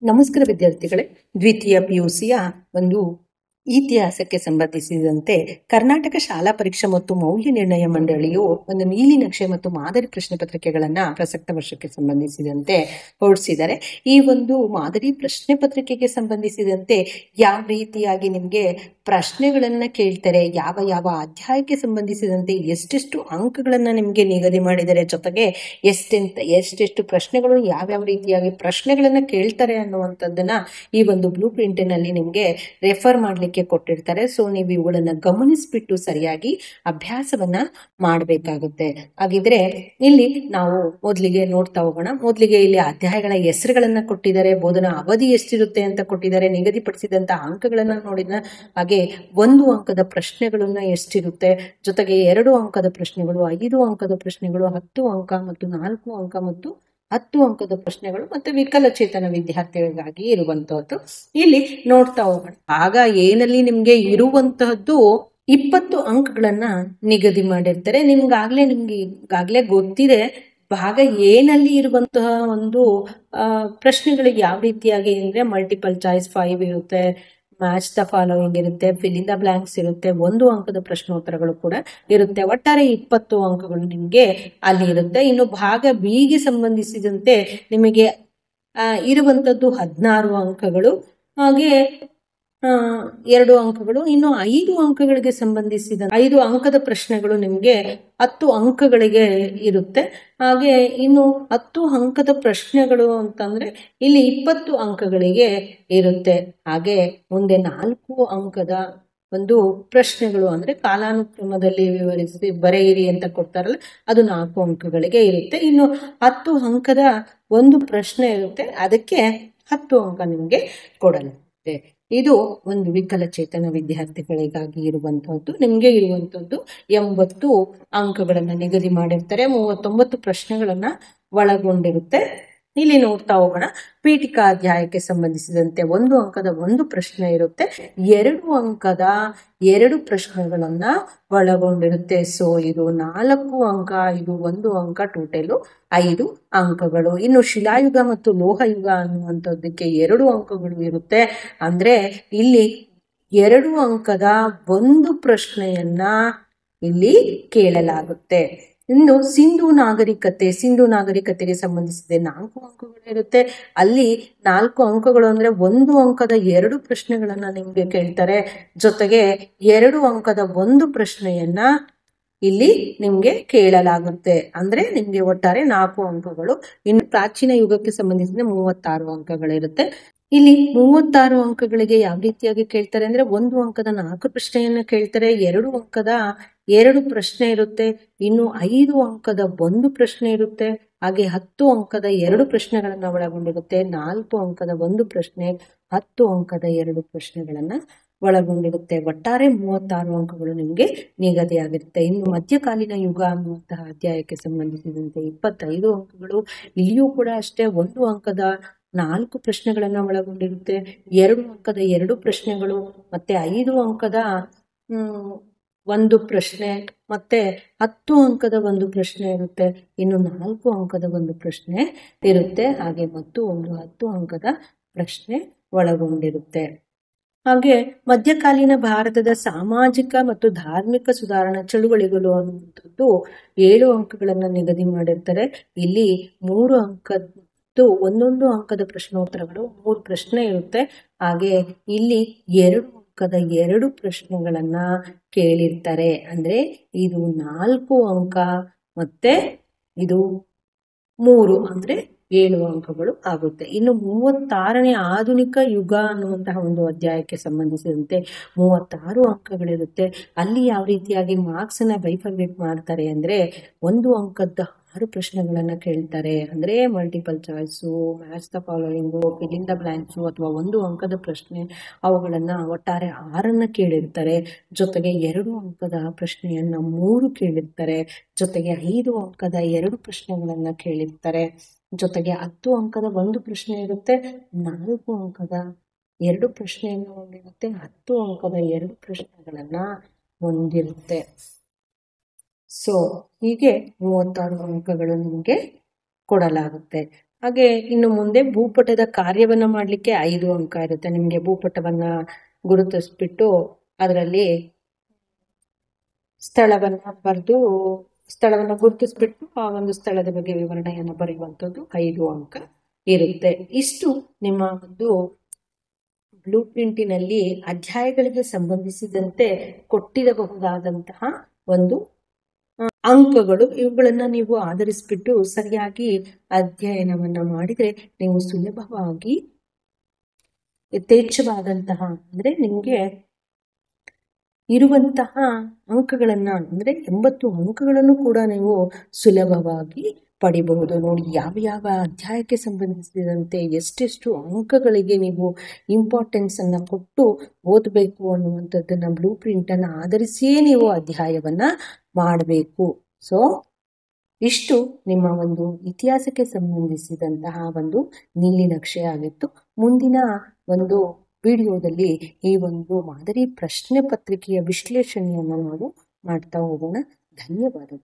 ನಮಸ್ಕಾರ ವಿದ್ಯಾರ್ಥಿಗಳೇ, ದ್ವಿತೀಯ ಪಿಯುಸಿಯ ಒಂದು ಇತಿಹಾಸಕ್ಕೆ ಸಂಬಂಧಿಸಿದಂತೆ ಕರ್ನಾಟಕ ಶಾಲಾ ಪರೀಕ್ಷಾ ಮತ್ತು ಮೌಲ್ಯ ನಿರ್ಣಯ ಮಂಡಳಿಯು ಒಂದು ನೀಲಿ ನಕ್ಷೆ ಮತ್ತು ಮಾದರಿ ಪ್ರಶ್ನೆ ಪತ್ರಿಕೆಗಳನ್ನ ಪ್ರಸಕ್ತ ವರ್ಷಕ್ಕೆ ಸಂಬಂಧಿಸಿದಂತೆ ಹೊರಡಿಸಿದ್ದಾರೆ. ಈ ಒಂದು ಮಾದರಿ ಪ್ರಶ್ನೆ ಪತ್ರಿಕೆಗೆ ಸಂಬಂಧಿಸಿದಂತೆ ಯಾವ ರೀತಿಯಾಗಿ ನಿಮಗೆ ಪ್ರಶ್ನೆಗಳನ್ನ ಕೇಳ್ತಾರೆ, ಯಾವ ಯಾವ ಅಧ್ಯಾಯಕ್ಕೆ ಸಂಬಂಧಿಸಿದಂತೆ ಎಷ್ಟೆಷ್ಟು ಅಂಕಗಳನ್ನ ನಿಮಗೆ ನಿಗದಿ ಮಾಡಿದರೆ, ಜೊತೆಗೆ ಎಷ್ಟೆಷ್ಟು ಪ್ರಶ್ನೆಗಳು ಯಾವ್ಯಾವ ರೀತಿಯಾಗಿ ಪ್ರಶ್ನೆಗಳನ್ನ ಕೇಳ್ತಾರೆ ಅನ್ನುವಂಥದ್ದನ್ನ ಈ ಒಂದು ಬ್ಲೂ ಪ್ರಿಂಟಿನಲ್ಲಿ ನಿಮಗೆ ರೆಫರ್ ಮಾಡ್ಲಿಕ್ಕೆ ಕೊಟ್ಟಿರ್ತಾರೆ. ಸೊ ನೀವು ಇವುಗಳನ್ನ ಗಮನಿಸ್ಬಿಟ್ಟು ಸರಿಯಾಗಿ ಅಭ್ಯಾಸವನ್ನ ಮಾಡಬೇಕಾಗುತ್ತೆ. ಹಾಗಿದ್ರೆ ಇಲ್ಲಿ ನಾವು ಮೊದಲಿಗೆ ನೋಡ್ತಾ ಹೋಗೋಣ. ಮೊದಲಿಗೆ ಇಲ್ಲಿ ಅಧ್ಯಾಯಗಳ ಹೆಸರುಗಳನ್ನ ಕೊಟ್ಟಿದ್ದಾರೆ, ಬೋಧನಾ ಅವಧಿ ಎಷ್ಟಿರುತ್ತೆ ಅಂತ ಕೊಟ್ಟಿದ್ದಾರೆ, ನಿಗದಿಪಡಿಸಿದಂತ ಅಂಕಗಳನ್ನ ನೋಡಿದ ಹಾಗೆ 1 ಅಂಕದ ಪ್ರಶ್ನೆಗಳನ್ನ ಎಷ್ಟಿರುತ್ತೆ, ಜೊತೆಗೆ 2 ಅಂಕದ ಪ್ರಶ್ನೆಗಳು, 5 ಅಂಕದ ಪ್ರಶ್ನೆಗಳು, 10 ಅಂಕ ಮತ್ತು 4 ಅಂಕ ಮತ್ತು 10 ಅಂಕದ ಪ್ರಶ್ನೆಗಳು ಮತ್ತೆ ವಿಕಲಚೇತನ ವಿದ್ಯಾರ್ಥಿಗಳಿಗಾಗಿ ಇರುವಂತಹದ್ದು ಇಲ್ಲಿ ನೋಡ್ತಾ ಹೋಗೋಣ. ಆಗ ಏನಲ್ಲಿ ನಿಮ್ಗೆ ಇರುವಂತಹದ್ದು 20 ಅಂಕಗಳನ್ನ ನಿಗದಿ ಮಾಡಿರ್ತಾರೆ. ನಿಮ್ಗೆ ಈಗಾಗ್ಲೇ ಗೊತ್ತಿದೆ ಭಾಗ ಏನಲ್ಲಿ ಇರುವಂತಹ ಒಂದು ಪ್ರಶ್ನೆಗಳಿಗೆ ಯಾವ ರೀತಿಯಾಗಿ ಅಂದ್ರೆ ಮಲ್ಟಿಪಲ್ ಚಾಯ್ಸ್ 5 ಇರುತ್ತೆ, ಮ್ಯಾಚ್ ದ ಫಾಲೋವಿಂಗ್ ಇರುತ್ತೆ, ಫಿಲ್ ಇನ್ ದ ಬ್ಲಾಂಕ್ಸ್ ಇರುತ್ತೆ, 1 ಅಂಕದ ಪ್ರಶ್ನೋತ್ತರಗಳು ಕೂಡ ಇರುತ್ತೆ. ಒಟ್ಟಾರೆ 20 ಅಂಕಗಳು ನಿಮಗೆ ಅಲ್ಲಿ ಇರುತ್ತೆ. ಇನ್ನು ಭಾಗ ಬಿಗೆ ಸಂಬಂಧಿಸಿದಂತೆ ನಿಮಗೆ ಇರುವಂತದ್ದು 16 ಅಂಕಗಳು, ಹಾಗೆ 2 ಅಂಕಗಳು. ಇನ್ನು 5 ಅಂಕಗಳಿಗೆ ಸಂಬಂಧಿಸಿದ 5 ಅಂಕದ ಪ್ರಶ್ನೆಗಳು ನಿಮಗೆ 10 ಅಂಕಗಳಿಗೆ ಇರುತ್ತೆ. ಹಾಗೆ ಇನ್ನು 10 ಅಂಕದ ಪ್ರಶ್ನೆಗಳು ಅಂತಂದ್ರೆ ಇಲ್ಲಿ 20 ಅಂಕಗಳಿಗೆ ಇರುತ್ತೆ. ಹಾಗೆ ಮುಂದೆ 4 ಅಂಕದ ಒಂದು ಪ್ರಶ್ನೆಗಳು ಅಂದ್ರೆ ಕಾಲಾನುಕ್ರಮದಲ್ಲಿ ವಿವರಿಸಿ ಬರೆಯಿರಿ ಅಂತ ಕೊಡ್ತಾರಲ್ಲ, ಅದು 4 ಅಂಕಗಳಿಗೆ ಇರುತ್ತೆ. ಇನ್ನು 10 ಅಂಕದ ಒಂದು ಪ್ರಶ್ನೆ ಇರುತ್ತೆ, ಅದಕ್ಕೆ 10 ಅಂಕ ನಿಮಗೆ ಕೊಡಲಾಗುತ್ತೆ. ಇದು ಒಂದು ವಿಕಲಚೇತನ ವಿದ್ಯಾರ್ಥಿಗಳಿಗಾಗಿ ಇರುವಂತಹದ್ದು. ನಿಮ್ಗೆ ಇರುವಂತದ್ದು 80 ಅಂಕಗಳನ್ನ ನಿಗದಿ ಮಾಡಿರ್ತಾರೆ, 39 ಪ್ರಶ್ನೆಗಳನ್ನ ಒಳಗೊಂಡಿರುತ್ತೆ. ಇಲ್ಲಿ ನೋಡ್ತಾ ಹೋಗೋಣ. ಪೀಠಿಕಾ ಅಧ್ಯಾಯಕ್ಕೆ ಸಂಬಂಧಿಸಿದಂತೆ 1 ಅಂಕದ ಒಂದು ಪ್ರಶ್ನೆ ಇರುತ್ತೆ, 2 ಅಂಕದ 2 ಪ್ರಶ್ನೆಗಳನ್ನ ಒಳಗೊಂಡಿರುತ್ತೆ. ಸೊ ಇದು 4 ಅಂಕ, ಇದು 1 ಅಂಕ, ಟೋಟಲ್ 5 ಅಂಕಗಳು. ಇನ್ನು ಶಿಲಾಯುಗ ಮತ್ತು ಲೋಹಯುಗ ಅನ್ನುವಂಥದ್ದಕ್ಕೆ 2 ಅಂಕಗಳು ಇರುತ್ತೆ. ಅಂದ್ರೆ ಇಲ್ಲಿ 2 ಅಂಕದ ಒಂದು ಪ್ರಶ್ನೆಯನ್ನ ಇಲ್ಲಿ ಕೇಳಲಾಗುತ್ತೆ. ಇನ್ನು ಸಿಂಧೂ ನಾಗರಿಕತೆಗೆ ಸಂಬಂಧಿಸಿದೆ 4 ಅಂಕಗಳು ಇರುತ್ತೆ. ಅಲ್ಲಿ 4 ಅಂಕಗಳು ಅಂದ್ರೆ 1 ಅಂಕದ 2 ಪ್ರಶ್ನೆಗಳನ್ನ ನಿಮ್ಗೆ ಕೇಳ್ತಾರೆ, ಜೊತೆಗೆ 2 ಅಂಕದ ಒಂದು ಪ್ರಶ್ನೆಯನ್ನ ಇಲ್ಲಿ ನಿಮ್ಗೆ ಕೇಳಲಾಗುತ್ತೆ. ಅಂದ್ರೆ ನಿಮ್ಗೆ ಒಟ್ಟಾರೆ 4 ಅಂಕಗಳು. ಇನ್ನು ಪ್ರಾಚೀನ ಯುಗಕ್ಕೆ ಸಂಬಂಧಿಸಿದ 36 ಅಂಕಗಳಿರುತ್ತೆ. ಇಲ್ಲಿ 36 ಅಂಕಗಳಿಗೆ ಯಾವ ರೀತಿಯಾಗಿ ಕೇಳ್ತಾರೆ ಅಂದ್ರೆ 1 ಅಂಕದ 4 ಪ್ರಶ್ನೆಯನ್ನ ಕೇಳ್ತಾರೆ, 2 ಅಂಕದ 2 ಪ್ರಶ್ನೆ ಇರುತ್ತೆ, ಇನ್ನು 5 ಅಂಕದ ಒಂದು ಪ್ರಶ್ನೆ ಇರುತ್ತೆ, ಹಾಗೆ 10 ಅಂಕದ 2 ಪ್ರಶ್ನೆಗಳನ್ನ ಒಳಗೊಂಡಿರುತ್ತೆ, 4 ಅಂಕದ ಒಂದು ಪ್ರಶ್ನೆ, 10 ಅಂಕದ 2 ಪ್ರಶ್ನೆಗಳನ್ನ ಒಳಗೊಂಡಿರುತ್ತೆ. ಒಟ್ಟಾರೆ 36 ಅಂಕಗಳು ನಿಮಗೆ ನಿಗದಿಯಾಗಿರುತ್ತೆ. ಇನ್ನು ಮಧ್ಯಕಾಲೀನ ಯುಗ ಅನ್ನುವಂತಹ ಅಧ್ಯಾಯಕ್ಕೆ ಸಂಬಂಧಿಸಿದಂತೆ 25 ಅಂಕಗಳು. ಇಲ್ಲಿಯೂ ಕೂಡ ಅಷ್ಟೇ 1 ಅಂಕದ 4 ಪ್ರಶ್ನೆಗಳನ್ನ ಒಳಗೊಂಡಿರುತ್ತೆ, 2 ಅಂಕದ 2 ಪ್ರಶ್ನೆಗಳು, ಮತ್ತೆ 5 ಅಂಕದ ಒಂದು ಪ್ರಶ್ನೆ, ಮತ್ತೆ 10 ಅಂಕದ ಒಂದು ಪ್ರಶ್ನೆ ಇರುತ್ತೆ, ಇನ್ನು 4 ಅಂಕದ ಒಂದು ಪ್ರಶ್ನೆ ಇರುತ್ತೆ, ಹಾಗೆ ಮತ್ತು ಒಂದು 10 ಅಂಕದ ಪ್ರಶ್ನೆ ಒಳಗೊಂಡಿರುತ್ತೆ. ಹಾಗೆ ಮಧ್ಯಕಾಲೀನ ಭಾರತದ ಸಾಮಾಜಿಕ ಮತ್ತು ಧಾರ್ಮಿಕ ಸುಧಾರಣಾ ಚಳುವಳಿಗಳು ಅನ್ನುವಂಥದ್ದು 7 ಅಂಕಗಳನ್ನ ನಿಗದಿ ಮಾಡಿರ್ತಾರೆ. ಇಲ್ಲಿ 3 ಅಂಕದ್ದು ಒಂದೊಂದು ಅಂಕದ ಪ್ರಶ್ನೋತ್ತರಗಳು, 3 ಪ್ರಶ್ನೆ ಇರುತ್ತೆ. ಹಾಗೆ ಇಲ್ಲಿ 2 ಅಂಕದ 2 ಪ್ರಶ್ನೆಗಳನ್ನ ಕೇಳಿರ್ತಾರೆ. ಅಂದ್ರೆ ಇದು 4 ಅಂಕ ಮತ್ತೆ ಇದು 3 ಅಂದ್ರೆ 7 ಅಂಕಗಳು ಆಗುತ್ತೆ. ಇನ್ನು 36ನೇ ಆಧುನಿಕ ಯುಗ ಅನ್ನುವಂತಹ ಒಂದು ಅಧ್ಯಾಯಕ್ಕೆ ಸಂಬಂಧಿಸಿದಂತೆ 36 ಅಂಕಗಳಿರುತ್ತೆ. ಅಲ್ಲಿ ಯಾವ ರೀತಿಯಾಗಿ ಮಾರ್ಕ್ಸ್ ಅನ್ನ ಬೈಫರ್ಮೇಟ್ ಮಾಡ್ತಾರೆ ಅಂದ್ರೆ 1 ಅಂಕದ 6 ಪ್ರಶ್ನೆಗಳನ್ನ ಕೇಳ್ತಾರೆ. ಅಂದ್ರೆ multiple choice, match the following, fill in the blanks ಅಥವಾ 1 ಅಂಕದ ಪ್ರಶ್ನೆ, ಅವುಗಳನ್ನ ಒಟ್ಟಾರೆ 6 ಕೇಳಿರ್ತಾರೆ. ಜೊತೆಗೆ 2 ಅಂಕದ ಪ್ರಶ್ನೆಯನ್ನ 3 ಕೇಳಿರ್ತಾರೆ, ಜೊತೆಗೆ 5 ಅಂಕದ 2 ಪ್ರಶ್ನೆಗಳನ್ನ ಕೇಳಿರ್ತಾರೆ, ಜೊತೆಗೆ 10 ಅಂಕದ ಒಂದು ಪ್ರಶ್ನೆ ಇರುತ್ತೆ, 4 ಅಂಕದ 2 ಪ್ರಶ್ನೆಯನ್ನು ಹೊಂದಿರುತ್ತೆ, 10 ಅಂಕದ 2 ಪ್ರಶ್ನೆಗಳನ್ನ ಹೊಂದಿರುತ್ತೆ. ಸೊ ಹೀಗೆ 36 ಅಂಕಗಳು ನಿಮಗೆ ಕೊಡಲಾಗುತ್ತೆ. ಹಾಗೆ ಇನ್ನು ಮುಂದೆ ಭೂಪಟದ ಕಾರ್ಯವನ್ನ ಮಾಡಲಿಕ್ಕೆ 5 ಅಂಕ ಇರುತ್ತೆ. ನಿಮಗೆ ಭೂಪಟವನ್ನ ಗುರುತಿಸ್ಬಿಟ್ಟು ಅದರಲ್ಲಿ ಸ್ಥಳವನ್ನ ಗುರುತಿಸ್ಬಿಟ್ಟು ಆ ಒಂದು ಸ್ಥಳದ ಬಗ್ಗೆ ವಿವರಣೆಯನ್ನು ಬರೆಯುವಂಥದ್ದು 5 ಅಂಕ ಇರುತ್ತೆ. ಇಷ್ಟು ನಿಮ್ಮ ಒಂದು ಬ್ಲೂ ಪ್ರಿಂಟಿನಲ್ಲಿ ಅಧ್ಯಾಯಗಳಿಗೆ ಸಂಬಂಧಿಸಿದಂತೆ ಕೊಟ್ಟಿರಬಹುದಾದಂತಹ ಒಂದು ಅಂಕಗಳು. ಇವುಗಳನ್ನ ನೀವು ಆಧರಿಸಿಬಿಟ್ಟು ಸರಿಯಾಗಿ ಅಧ್ಯಯನವನ್ನ ಮಾಡಿದ್ರೆ ನೀವು ಸುಲಭವಾಗಿ ಯಥೇಚ್ಛವಾದಂತಹ ಅಂದ್ರೆ ನಿಮಗೆ ಇರುವಂತಹ ಅಂಕಗಳನ್ನ ಅಂದ್ರೆ 80 ಅಂಕಗಳನ್ನು ಕೂಡ ನೀವು ಸುಲಭವಾಗಿ ಪಡಿಬಹುದು. ನೋಡಿ, ಯಾವ ಯಾವ ಅಧ್ಯಾಯಕ್ಕೆ ಸಂಬಂಧಿಸಿದಂತೆ ಎಷ್ಟೆಷ್ಟು ಅಂಕಗಳಿಗೆ ನೀವು ಇಂಪಾರ್ಟೆನ್ಸ್ ಅನ್ನ ಕೊಟ್ಟು ಓದಬೇಕು ಅನ್ನುವಂಥದ್ದನ್ನ ಬ್ಲೂ ಪ್ರಿಂಟ್ ಅನ್ನ ಆಧರಿಸಿಯೇ ನೀವು ಅಧ್ಯಾಯವನ್ನ ಮಾಡಬೇಕು. ಸೊ ಇಷ್ಟು ನಿಮ್ಮ ಒಂದು ಇತಿಹಾಸಕ್ಕೆ ಸಂಬಂಧಿಸಿದಂತಹ ಒಂದು ನೀಲಿ ನಕ್ಷೆ ಆಗಿತ್ತು. ಮುಂದಿನ ಒಂದು ವಿಡಿಯೋದಲ್ಲಿ ಈ ಒಂದು ಮಾದರಿ ಪ್ರಶ್ನೆ ಪತ್ರಿಕೆಯ ವಿಶ್ಲೇಷಣೆಯನ್ನು ನಾವು ಮಾಡ್ತಾ ಹೋಗೋಣ. ಧನ್ಯವಾದಗಳು.